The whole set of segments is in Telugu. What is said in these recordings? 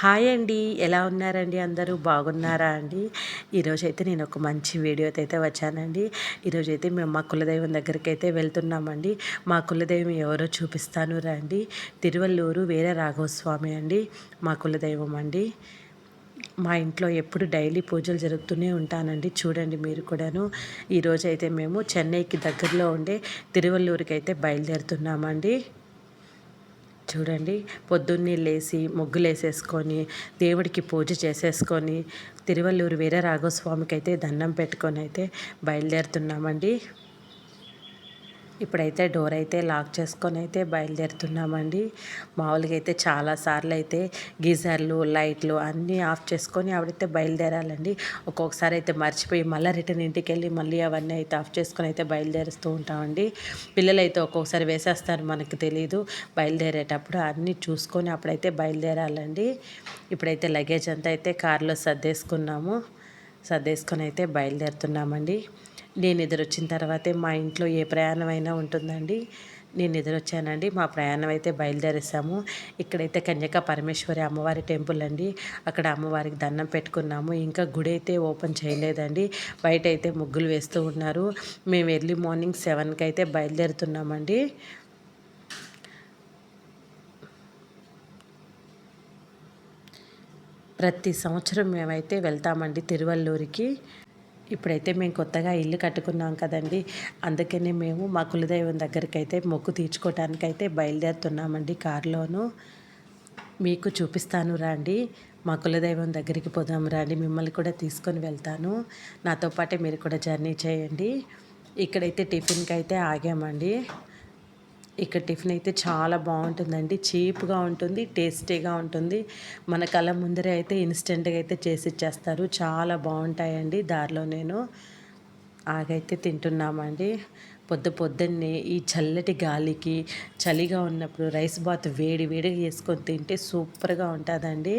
హాయ్ అండి. ఎలా ఉన్నారండి? అందరూ బాగున్నారా అండి? ఈరోజైతే నేను ఒక మంచి వీడియోతో అయితే వచ్చానండి. ఈరోజైతే మేము మా కులదైవం దగ్గరికైతే వెళ్తున్నామండి. మా కులదైవం ఎవరో చూపిస్తాను రండి. తిరువల్లూరు వీర రాఘవస్వామి అండి మా కులదైవం అండి. మా ఇంట్లో ఎప్పుడు డైలీ పూజలు జరుగుతూనే ఉంటానండి. చూడండి మీరు కూడాను. ఈరోజైతే మేము చెన్నైకి దగ్గరలో ఉండే తిరువల్లూరుకి అయితే బయలుదేరుతున్నామండి. చూడండి, పొద్దున్నే లేచి ముగ్గులేసేసుకొని దేవుడికి పూజ చేసేసుకొని తిరువల్లూరు వీర రాఘవస్వామికి అయితే దండం పెట్టుకొని అయితే బయలుదేరుతున్నామండి. ఇప్పుడైతే డోర్ అయితే లాక్ చేసుకొని అయితే బయలుదేరుతున్నామండి. మామూలుగా అయితే చాలాసార్లు అయితే గీజర్లు లైట్లు అన్నీ ఆఫ్ చేసుకొని ఆవిడైతే బయలుదేరాలండి. ఒక్కొక్కసారి అయితే మర్చిపోయి మళ్ళీ రిటర్న్ ఇంటికి వెళ్ళి మళ్ళీ అవన్నీ అయితే ఆఫ్ చేసుకొని అయితే బయలుదేరుస్తూ ఉంటామండి. పిల్లలు అయితే ఒక్కొక్కసారి వేసేస్తారు, మనకు తెలియదు. బయలుదేరేటప్పుడు అన్నీ చూసుకొని అప్పుడైతే బయలుదేరాలండి. ఇప్పుడైతే లగేజ్ అంతా అయితే కారులో సర్దేసుకొని అయితే బయలుదేరుతున్నామండి. నేను ఎదురొచ్చిన తర్వాతే మా ఇంట్లో ఏ ప్రయాణం అయినా ఉంటుందండి. నేను ఎదురొచ్చానండి. మా ప్రయాణం అయితే బయలుదేరేసాము. ఇక్కడైతే కన్యకా పరమేశ్వరి అమ్మవారి టెంపుల్ అండి. అక్కడ అమ్మవారికి దండం పెట్టుకున్నాము. ఇంకా గుడి అయితే ఓపెన్ చేయలేదండి. బయట అయితే ముగ్గులు వేస్తూ ఉన్నారు. మేము ఎర్లీ మార్నింగ్ 7కి అయితే బయలుదేరుతున్నామండి. ప్రతి సంవత్సరం మేమైతే వెళ్తామండి తిరువల్లూరికి. ఇప్పుడైతే మేము కొత్తగా ఇల్లు కట్టుకున్నాం కదండి, అందుకనే మేము మా కులదైవం దగ్గరికి అయితే మొక్కు తీర్చుకోవటానికైతే బయలుదేరుతున్నామండి కారులోను. మీకు చూపిస్తాను రండి. మా కులదైవం దగ్గరికి పోదాం రండి, మిమ్మల్ని కూడా తీసుకొని వెళ్తాను. నాతో పాటే మీరు కూడా జర్నీ చేయండి. ఇక్కడైతే టిఫిన్కి అయితే ఆగామండి. ఇక్కడ టిఫిన్ అయితే చాలా బాగుంటుందండి. చీప్గా ఉంటుంది, టేస్టీగా ఉంటుంది. మన కళ్ళ ముందరే అయితే ఇన్స్టెంట్గా అయితే చేసి ఇచ్చేస్తారు. చాలా బాగుంటాయండి. దారిలో నేను ఆగైతే తింటున్నామండి. పొద్దున్నే ఈ చల్లటి గాలికి చలిగా ఉన్నప్పుడు రైస్ బాత్ వేడి వేడిగా చేసుకొని తింటే సూపర్గా ఉంటుందండి.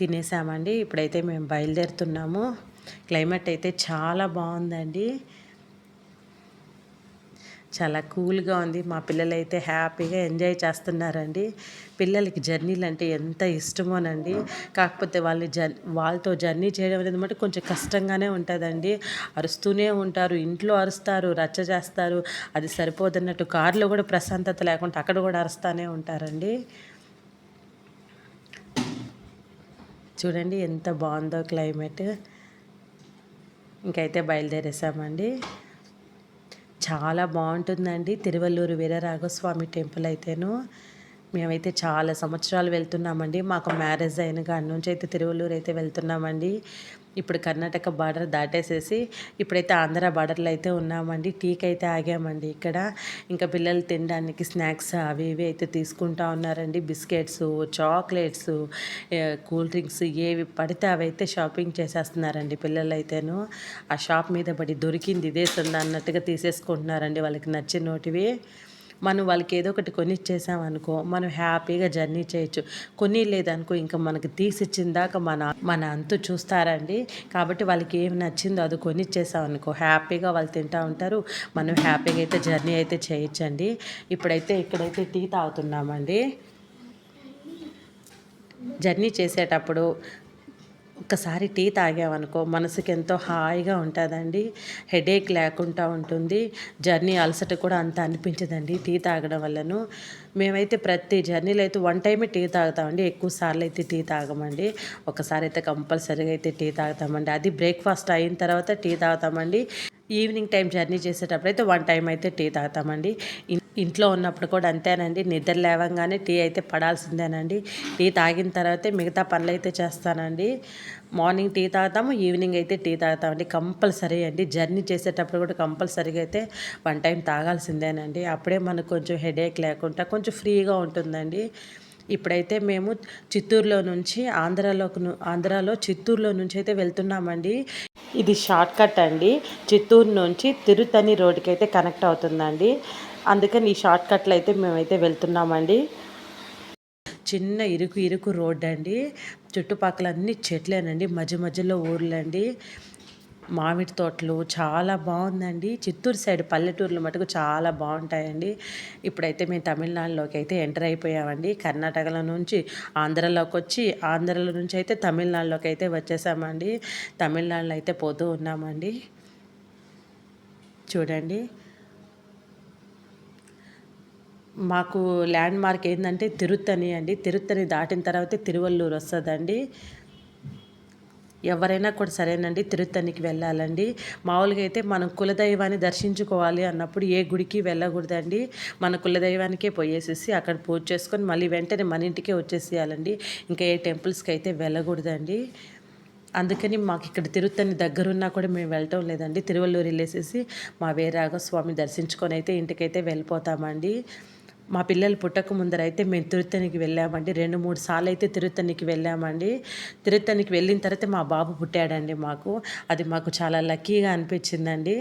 తినేసామండి. ఇప్పుడైతే మేము బయలుదేరుతున్నాము. క్లైమేట్ అయితే చాలా బాగుందండి. చాలా కూల్గా ఉంది. మా పిల్లలైతే హ్యాపీగా ఎంజాయ్ చేస్తున్నారండి. పిల్లలకి జర్నీలు అంటే ఎంత ఇష్టమోనండి. కాకపోతే వాళ్ళతో జర్నీ చేయడం అనేది మటు కొంచెం కష్టంగానే ఉంటుందండి. అరుస్తూనే ఉంటారు, ఇంట్లో అరుస్తారు, రచ్చ చేస్తారు. అది సరిపోదన్నట్టు కారులో కూడా ప్రశాంతత లేకుండా అక్కడ కూడా అరుస్తూనే ఉంటారండి. చూడండి ఎంత బాగుందో క్లైమేట్. ఇంకైతే బయలుదేరేసామండి. చాలా బాగుంటుందండి తిరువల్లూరు వీరరాఘవస్వామి టెంపుల్ అయితేను. మేమైతే చాలా సంవత్సరాలు వెళ్తున్నామండి. మాకు మ్యారేజ్ అయిన కాడి నుంచి అయితే తిరువల్లూరు అయితే వెళ్తున్నామండి. ఇప్పుడు కర్ణాటక బార్డర్ దాటేసేసి ఇప్పుడైతే ఆంధ్ర బార్డర్లో అయితే ఉన్నామండి. టీకి అయితే ఆగామండి ఇక్కడ. ఇంకా పిల్లలు తినడానికి స్నాక్స్ అవి ఇవి అయితే తీసుకుంటా ఉన్నారండి. బిస్కెట్స్, చాక్లెట్స్, కూల్ డ్రింక్స్ ఏవి పడితే అవి అయితే షాపింగ్ చేసేస్తున్నారండి పిల్లలు అయితేను. ఆ షాప్ మీద పడి దొరికింది ఇదే సందా అన్నట్టుగా తీసేసుకుంటున్నారండి వాళ్ళకి నచ్చినోటివి. మనం వాళ్ళకి ఏదో ఒకటి కొనిచ్చేసామనుకో మనం హ్యాపీగా జర్నీ చేయొచ్చు. కొనిలేదనుకో ఇంకా మనకి తీసిచ్చిన దాకా మన అంతు చూస్తారండి. కాబట్టి వాళ్ళకి ఏమి నచ్చిందో అది కొనిచ్చేసామనుకో హ్యాపీగా వాళ్ళు తింటూ ఉంటారు. మనం హ్యాపీగా అయితే జర్నీ అయితే చేయొచ్చండి. ఇక్కడైతే టీ తాగుతున్నామండి. జర్నీ చేసేటప్పుడు ఒక్కసారి టీ తాగామనుకో మనసుకి ఎంతో హాయిగా ఉంటుందండి. హెడేక్ లేకుండా ఉంటుంది. జర్నీ అలసట కూడా అంత అనిపించదండి టీ తాగడం వల్లను. మేమైతే ప్రతి జర్నీలో అయితే 1 టైమే టీ తాగుతామండి. ఎక్కువ సార్లు అయితే టీ తాగమండి. ఒకసారి అయితే కంపల్సరీగా అయితే టీ తాగుతామండి. అది బ్రేక్ఫాస్ట్ అయిన తర్వాత టీ తాగుతామండి. ఈవినింగ్ టైం జర్నీ చేసేటప్పుడు అయితే 1 టైం అయితే టీ తాగుతామండి. ఇంట్లో ఉన్నప్పుడు కూడా అంతేనండి. నిద్ర లేవంగానే టీ అయితే పడాల్సిందేనండి. టీ తాగిన తర్వాతే మిగతా పనులు అయితే చేస్తానండి. మార్నింగ్ టీ తాగుతాము, ఈవినింగ్ అయితే టీ తాగుతామండి కంపల్సరీ అండి. జర్నీ చేసేటప్పుడు కూడా కంపల్సరీగా అయితే 1 టైం తాగాల్సిందేనండి. అప్పుడే మనకు కొంచెం హెడేక్ లేకుండా కొంచెం ఫ్రీగా ఉంటుందండి. ఇప్పుడైతే మేము ఆంధ్రాలో చిత్తూరులో నుంచి అయితే వెళ్తున్నామండి. ఇది షార్ట్ కట్ అండి. చిత్తూరు నుంచి తిరుత్తని రోడ్డుకి అయితే కనెక్ట్ అవుతుందండి. అందుకని ఈ షార్ట్ కట్లో అయితే మేమైతే వెళ్తున్నామండి. చిన్న ఇరుకు రోడ్డు అండి. చుట్టుపక్కల అన్ని చెట్లేనండి. మధ్యలో ఊర్లండి. మామిడి తోటలు చాలా బాగుందండి. చిత్తూరు సైడ్ పల్లెటూర్లు మటుకు చాలా బాగుంటాయండి. ఇప్పుడైతే మేము తమిళనాడులోకి అయితే ఎంటర్ అయిపోయామండి. కర్ణాటకలో నుంచి ఆంధ్రలోకి వచ్చి, ఆంధ్రలో నుంచి అయితే తమిళనాడులోకి అయితే వచ్చేసామండి. తమిళనాడులో అయితే పోతూ ఉన్నామండి. చూడండి, మాకు ల్యాండ్ మార్క్ ఏంటంటే తిరుత్తని అండి. తిరుత్తని దాటిన తర్వాత తిరువల్లూరు వస్తుందండి. ఎవరైనా కూడా సరేనండి తిరుత్తనికి వెళ్ళాలండి. మామూలుగా అయితే మనం కులదైవాన్ని దర్శించుకోవాలి అన్నప్పుడు ఏ గుడికి వెళ్ళకూడదండి. మన కులదైవానికే పోయేసేసి అక్కడ పూజ చేసుకొని మళ్ళీ వెంటనే మన ఇంటికే వచ్చేసేయాలండి. ఇంకా ఏ టెంపుల్స్కి అయితే వెళ్ళకూడదండి. అందుకని మాకు ఇక్కడ తిరుత్తని దగ్గరున్నా కూడా మేము వెళ్ళటం లేదండి. తిరువల్లూరు వెళ్ళేసేసి మా వీరరాఘవస్వామి దర్శించుకొని అయితే ఇంటికైతే వెళ్ళిపోతామండి. మా పిల్లలు పుట్టక ముందరైతే మేము తిరుత్తనికి వెళ్ళామండి. 2-3 సార్లు అయితే తిరుత్తనికి వెళ్ళామండి. తిరుత్తనికి వెళ్ళిన తర్వాత మా బాబు పుట్టాడండి మాకు. అది మాకు చాలా లక్కీగా అనిపించిందండి.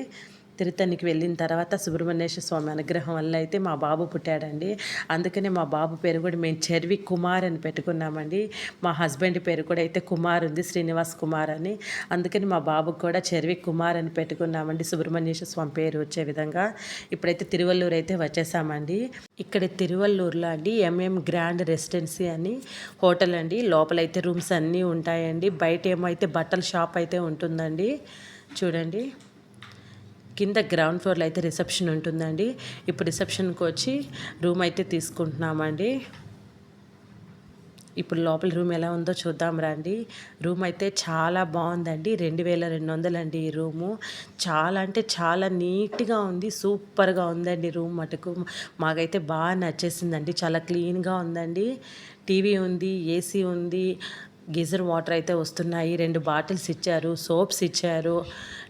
తిరుత్తనికి వెళ్ళిన తర్వాత సుబ్రహ్మణ్యేశ్వర స్వామి అనుగ్రహం వల్ల అయితే మా బాబు పుట్టాడండి. అందుకనే మా బాబు పేరు కూడా మేము చెర్వి కుమార్ అని పెట్టుకున్నామండి. మా హస్బెండ్ పేరు కూడా అయితే కుమార్ ఉంది, శ్రీనివాస్ కుమార్ అని. అందుకని మా బాబుకు కూడా చెర్వి కుమార్ అని పెట్టుకున్నామండి, సుబ్రహ్మణ్యేశ్వర స్వామి పేరు వచ్చే విధంగా. ఇప్పుడైతే తిరువల్లూరు అయితే వచ్చేసామండి. ఇక్కడ తిరువల్లూరులో అండి గ్రాండ్ రెసిడెన్సీ అని హోటల్ అండి. లోపలైతే రూమ్స్ అన్నీ ఉంటాయండి. బయట ఏమో అయితే బట్టల షాప్ అయితే ఉంటుందండి. చూడండి, కింద గ్రౌండ్ ఫ్లోర్లో అయితే రిసెప్షన్ ఉంటుందండి. ఇప్పుడు రిసెప్షన్కి వచ్చి రూమ్ అయితే తీసుకుంటున్నామండి. ఇప్పుడు లోపల రూమ్ ఎలా ఉందో చూద్దాం రండి. రూమ్ అయితే చాలా బాగుందండి. 2200 అండి ఈ రూము. చాలా అంటే చాలా నీట్గా ఉంది, సూపర్గా ఉందండి రూమ్ మటుకు. మాకైతే బాగా నచ్చేసిందండి. చాలా క్లీన్గా ఉందండి. టీవీ ఉంది, ఏసీ ఉంది, గీజర్ వాటర్ అయితే వస్తున్నాయి. 2 బాటిల్స్ ఇచ్చారు, సోప్స్ ఇచ్చారు,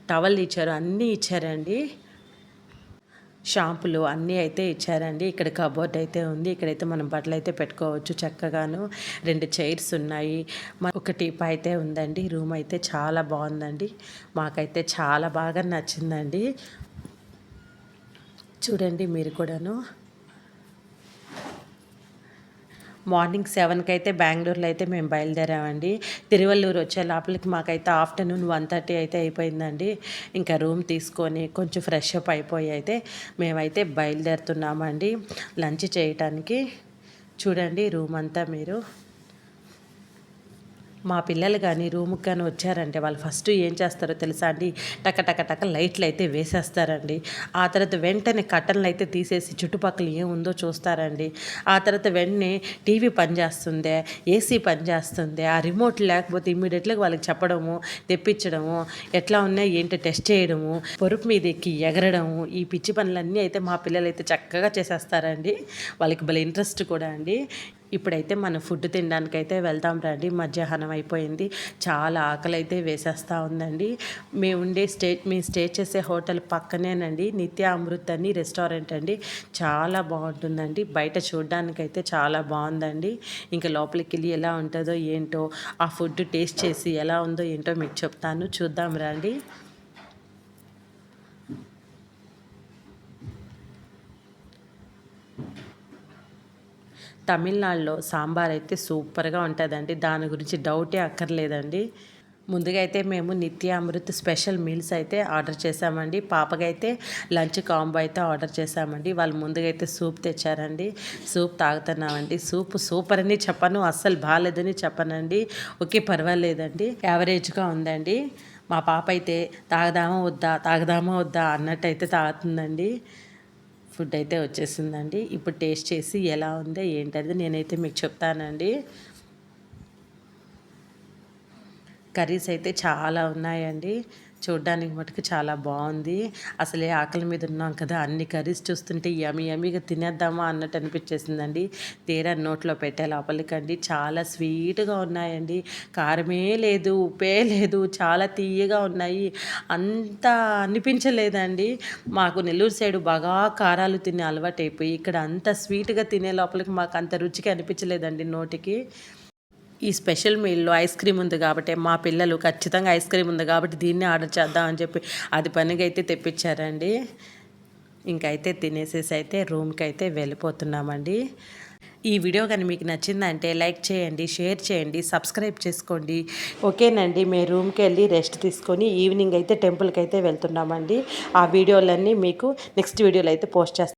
టవల్ ఇచ్చారు, అన్నీ ఇచ్చారండి. షాంపులు అన్నీ అయితే ఇచ్చారండి. ఇక్కడ కబోర్డ్ అయితే ఉంది. ఇక్కడైతే మనం బట్టలు అయితే పెట్టుకోవచ్చు చక్కగాను. 2 చైర్స్ ఉన్నాయి. ఒక టీపా అయితే ఉందండి. రూమ్ అయితే చాలా బాగుందండి. మాకైతే చాలా బాగా నచ్చిందండి. చూడండి మీరు కూడాను. మార్నింగ్ 7కి అయితే బెంగళూరులో అయితే మేము బయలుదేరామండి. తిరువల్లూరు వచ్చే లోపలికి మాకైతే ఆఫ్టర్నూన్ 1:30 అయితే అయిపోయిందండి. ఇంకా రూమ్ తీసుకొని కొంచెం ఫ్రెష్ అప్ అయిపోయి అయితే మేమైతే బయలుదేరుతున్నామండి లంచ్ చేయటానికి. చూడండి రూమ్ అంతా మీరు. మా పిల్లలు కానీ రూమ్కి కానీ వచ్చారంటే వాళ్ళు ఫస్ట్ ఏం చేస్తారో తెలుసా అండి, టక టక టక లైట్లు అయితే వేసేస్తారండి. ఆ తర్వాత వెంటనే కట్టన్లు అయితే తీసేసి చుట్టుపక్కల ఏముందో చూస్తారండి. ఆ తర్వాత వెంటనే టీవీ పనిచేస్తుందే, ఏసీ పనిచేస్తుందే, ఆ రిమోట్ లేకపోతే ఇమ్మీడియట్గా వాళ్ళకి చెప్పడము, తెప్పించడము, ఎట్లా ఉన్నాయి ఏంటో టెస్ట్ చేయడము, పొరుపు మీద ఎక్కి ఎగరడము, ఈ పిచ్చి పనులన్నీ అయితే మా పిల్లలు అయితే చక్కగా చేసేస్తారండి. వాళ్ళకి భలే ఇంట్రెస్ట్ కూడా అండి. ఇప్పుడైతే మనం ఫుడ్ తినడానికైతే వెళ్తాం రండి. మధ్యాహ్నం అయిపోయింది. చాలా ఆకలి అయితే వేసేస్తూ ఉందండి. మేము స్టే చేసే హోటల్ పక్కనేనండి నిత్య అమృత్ అని రెస్టారెంట్ అండి. చాలా బాగుంటుందండి. బయట చూడడానికైతే చాలా బాగుందండి. ఇంకా లోపలికి వెళ్ళి ఎలా ఉంటుందో ఏంటో, ఆ ఫుడ్ టేస్ట్ చేసి ఎలా ఉందో ఏంటో మీకు చెప్తాను, చూద్దాం రండి. తమిళనాడులో సాంబార్ అయితే సూపర్గా ఉంటుందండి. దాని గురించి డౌటే అక్కర్లేదండి. ముందుగా అయితే మేము నిత్య అమృత్ స్పెషల్ మీల్స్ అయితే ఆర్డర్ చేసామండి. పాపకైతే లంచ్ కాంబో అయితే ఆర్డర్ చేసామండి. వాళ్ళు ముందుగా అయితే సూప్ తెచ్చారండి. సూప్ తాగుతున్నామండి. సూప్ సూపర్ అని చెప్పను, అస్సలు బాగాలేదని చెప్పనండి. ఓకే, పర్వాలేదండి, యావరేజ్గా ఉందండి. మా పాప అయితే తాగదామా వద్దా అన్నట్టు అయితే తాగుతుందండి. ఫుడ్ అయితే వచ్చేసిందండి. ఇప్పుడు టేస్ట్ చేసి ఎలా ఉందో ఏంటనేది నేనైతే మీకు చెప్తానండి. కర్రీస్ అయితే చాలా ఉన్నాయండి. చూడ్డానికి మటుకు చాలా బాగుంది. అసలే ఆకలి మీద ఉన్నాం కదా, అన్ని కర్రీస్ చూస్తుంటే యమీగా తినేద్దామా అన్నట్టు అనిపించేసిందండి. తీరా నోట్లో పెట్టే లోపలికండి చాలా స్వీట్గా ఉన్నాయండి. కారమే లేదు, ఉప్పే లేదు, చాలా తీయగా ఉన్నాయి. అంత అనిపించలేదండి. మాకు నెల్లూరు సైడు బాగా కారాలు తినే అలవాటు అయిపోయి ఇక్కడ అంత స్వీట్గా తినే లోపలికి మాకు అంత రుచిగా అనిపించలేదండి నోటికి. ఈ స్పెషల్ మీల్లో ఐస్ క్రీమ్ ఉంది కాబట్టి మా పిల్లలు ఖచ్చితంగా ఐస్ క్రీమ్ ఉంది కాబట్టి దీన్నే ఆర్డర్ చేద్దామని చెప్పి అది పనిగా అయితే తెప్పించారండి. ఇంకైతే తినేసేసి అయితే రూమ్కి అయితే వెళ్ళిపోతున్నామండి. ఈ వీడియో కానీ మీకు నచ్చిందంటే లైక్ చేయండి, షేర్ చేయండి, సబ్స్క్రైబ్ చేసుకోండి. ఓకేనండి, మేము రూమ్కి వెళ్ళి రెస్ట్ తీసుకొని ఈవినింగ్ అయితే టెంపుల్కి అయితే వెళ్తున్నామండి. ఆ వీడియోలన్నీ మీకు నెక్స్ట్ వీడియోలో అయితే పోస్ట్ చేస్తాను.